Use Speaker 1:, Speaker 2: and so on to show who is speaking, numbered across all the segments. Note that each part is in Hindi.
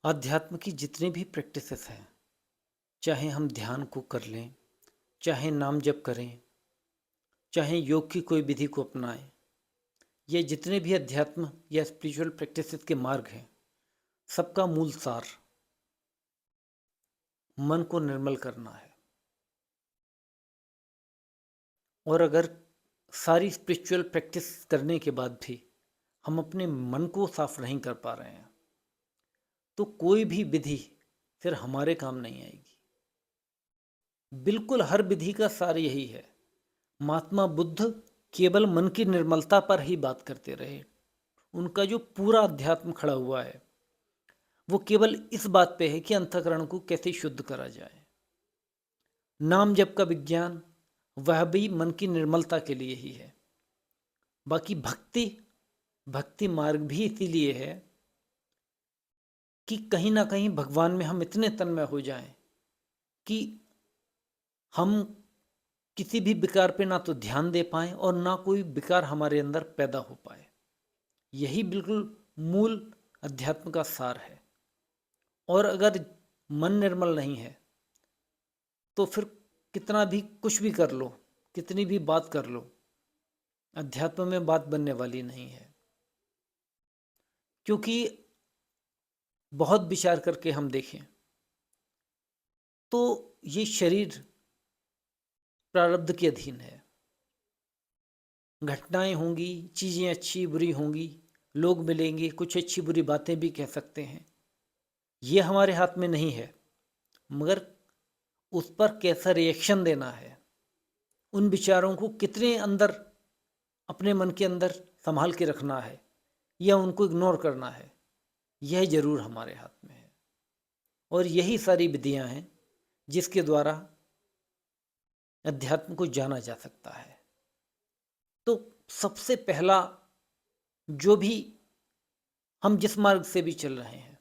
Speaker 1: अध्यात्म की जितनी भी प्रैक्टिसेस हैं, चाहे हम ध्यान को कर लें, चाहे नाम जप करें, चाहे योग की कोई विधि को अपनाएं, ये जितने भी अध्यात्म या स्पिरिचुअल प्रैक्टिसेस के मार्ग हैं, सबका मूल सार मन को निर्मल करना है। और अगर सारी स्पिरिचुअल प्रैक्टिस करने के बाद भी हम अपने मन को साफ नहीं कर पा रहे हैं, तो कोई भी विधि फिर हमारे काम नहीं आएगी। बिल्कुल हर विधि का सार यही है। महात्मा बुद्ध केवल मन की निर्मलता पर ही बात करते रहे। उनका जो पूरा अध्यात्म खड़ा हुआ है वो केवल इस बात पे है कि अंतःकरण को कैसे शुद्ध करा जाए। नाम जप का विज्ञान वह भी मन की निर्मलता के लिए ही है। बाकी भक्ति मार्ग भी इसीलिए है कि कहीं ना कहीं भगवान में हम इतने तन्मय हो जाएं कि हम किसी भी विकार पे ना तो ध्यान दे पाएं और ना कोई विकार हमारे अंदर पैदा हो पाए। यही बिल्कुल मूल अध्यात्म का सार है। और अगर मन निर्मल नहीं है तो फिर कितना भी कुछ भी कर लो, कितनी भी बात कर लो, अध्यात्म में बात बनने वाली नहीं है। क्योंकि बहुत विचार करके हम देखें तो ये शरीर प्रारब्ध के अधीन है। घटनाएं होंगी, चीज़ें अच्छी बुरी होंगी, लोग मिलेंगे, कुछ अच्छी बुरी बातें भी कह सकते हैं, ये हमारे हाथ में नहीं है। मगर उस पर कैसा रिएक्शन देना है, उन विचारों को कितने अंदर अपने मन के अंदर संभाल के रखना है या उनको इग्नोर करना है, यह जरूर हमारे हाथ में है। और यही सारी विधियां हैं जिसके द्वारा अध्यात्म को जाना जा सकता है। तो सबसे पहला जो भी हम जिस मार्ग से भी चल रहे हैं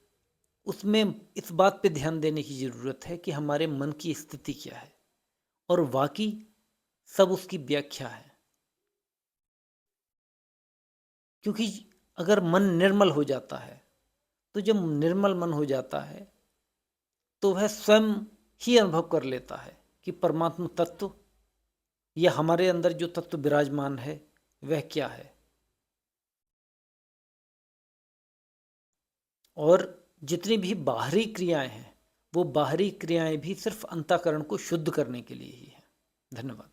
Speaker 1: उसमें इस बात पे ध्यान देने की ज़रूरत है कि हमारे मन की स्थिति क्या है और वाकई सब उसकी व्याख्या है। क्योंकि अगर मन निर्मल हो जाता है तो जब निर्मल मन हो जाता है तो वह स्वयं ही अनुभव कर लेता है कि परमात्मा तत्व या हमारे अंदर जो तत्व विराजमान है वह क्या है। और जितनी भी बाहरी क्रियाएं हैं वो बाहरी क्रियाएं भी सिर्फ अंतःकरण को शुद्ध करने के लिए ही है। धन्यवाद।